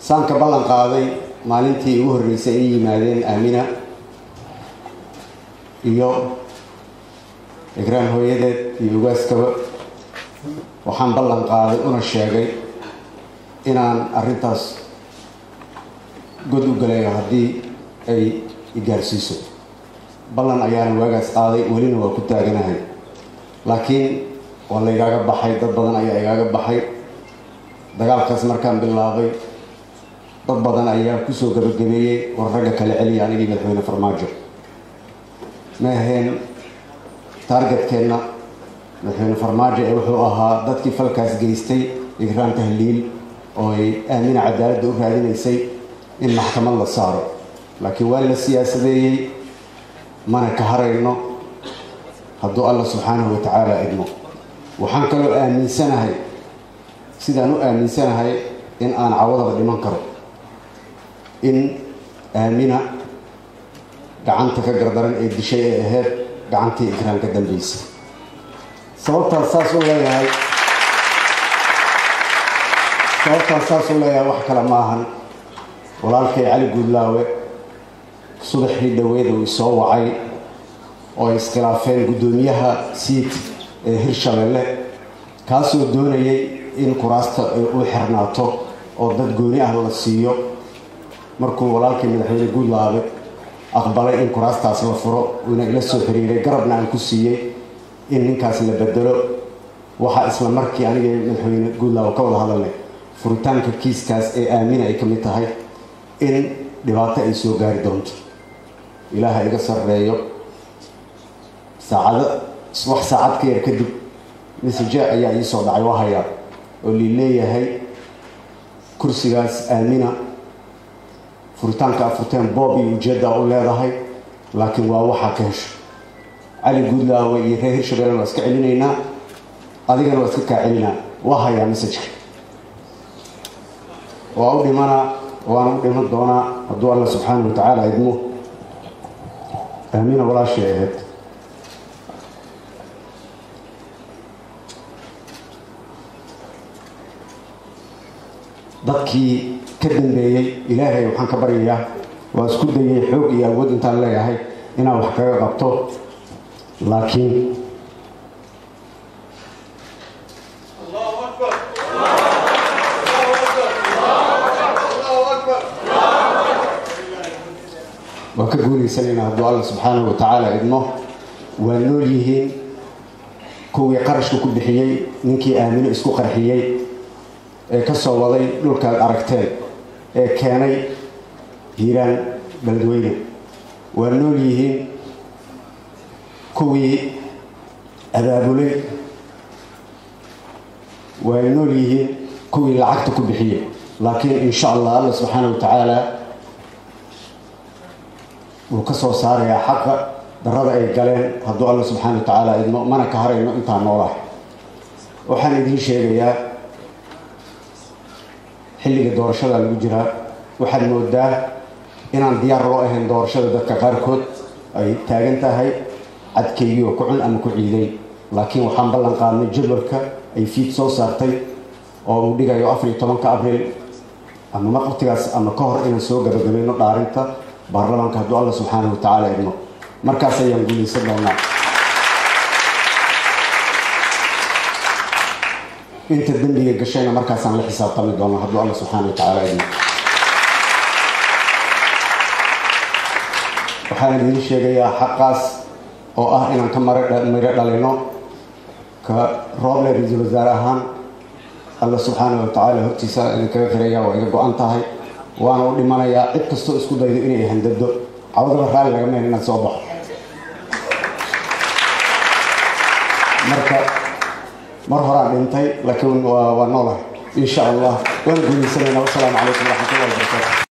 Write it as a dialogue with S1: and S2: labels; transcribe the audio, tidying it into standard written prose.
S1: سان كبلن قاضي maalintii ugu horeysay ay yimaadeen Aamina iyo igraan hooyadeed iyo ugaaskaba waxaan ballan qaaday una sheegay inaan arintaas god u galay hadii ay igaarsiiso ballan ayaan waagaas qaaday walina waa ku taaganahay laakiin wala igaaga baxay dad badan ayaa igaaga baxay dagaalkaas markaan bilaabay dad badan ayaa ku soo gabagabeeyay warraga kale celiya anigii madaxweyne Farmaajo ma ahayn targetkeena madaxweyne Farmaajo ee wuxuu ahaa dadkii falkaas geystay igraan tahliil oo ay Aamina cadaalad u raadinaysay in maxkamad la saaro laakiin waa la siyaasadeeyay mana ka harayno hadduu Allah subhanahu wa ta'ala idmo waxaan kaloo aaminsanahay sidaan u aaminsanahay in aan cawada dhiman karo in Aamina gacanta ka gardaran ee dishay ee ahayd gacantii igraan ka dambeysay sababta saas u leeyahay wax kala maahan walaalkay Cali Guudlaawe subaxii dhaweed uu soo wacay oo iskhilaafeen gudoomiyaha siid ee Hirshabeelle kaasoo doonayay in kuraasta uu xirnaato oo dad gooni ah la siiyo markuu walaalkay madaxweyne Guudlaawe aqbalay in kuraastaas la furo una ila soo xiriiray garabna aan ku siiyay in ninkaas la bedelo waxa isla markii aniga madaxweyne Guudlaawe ka wada hadalnay furitaanka kiiskaas ee Aamina ay kamid tahay in dhibaato ay soo gaari doonto ilaahay iga sareeyo saacad ka yar kadib message ayaa ii soo dhacay wahaya oo leeyahay kursigaas Aamina furitaanka afurteen Bob iyo ujeeda u leedahay laakiin waa waxa ka hesho Cali Guudlaawe iyo reer Hirshabeelle waa iska celinaynaa adigana waa iska celinaa wahaya message waa u dhimana waan u dhiman doonaa hadduu Allah subhanahu wa ta'ala idmo Aamina walaashay ahayd dadkii ka dambeeyay ilaahay waxaan ka baryayaa waa isku dayay xoog iyo awood intaan leeyahay inaan wax kaga qabto laakiin waa ka guulaysanayna hadduu Allah subhanahu wa ta'ala idmo waa nool yihiin kuwii qarashka ku bixiyay ninkii Aamina isku qarxiyay ee ka soo waday dhulkaad aragteen ee keenay hiiraan beledweyne waa nool yihiin kuwii abaabulay waa nool yihiin kuwii lacagta ku bixiyay laakiin insha Allah Allah subhanahu wa ta'ala uu ka soo saarayaa xaqa darada ay galeen hadduu Allah subhanahu wa ta'ala idmo mana ka harayno intaan noolahay waxaan idin sheegayaa xilliga doorashada lagu jira waxaan moodaa inaan diyaar loo ahayn doorashada dadka qaarkood ay taagan tahay cadkeeyii oo ku cun ama ku ciiday laakiin waxaan ballan qaadnay jadwalka ay fiid soo saartay oo uu dhigayo 14 Abriil ama waqtigaas ama ka hor inaan soo gabagabayno dhaarinta baarlamaanka hadduu Allah subhanahu wa ta'ala idmo markaas ayaan guulaysan doonaa inta dambiga gashayna markaas aan la xisaabtami doono hadduu Allah subhanahu wa ta'ala idmo waxaan idin sheegayaa xaqaas oo ah inaan ka miro dhalino ka Rooble ra'iisul wasaare ahaan Allah subhanahu wa ta'ala hortiisa in kaga xiraya waa iga go'an tahay waana u dhimanayaa cid kastoo isku daydo inay handado cawdaba raali laga meel inaad soo baxo marka mar hore dhintay laakiin waa noolahay insha Allah waan guulaysanayna. Wassalaamu calaykum wa rahmatullahi wa barakatuh.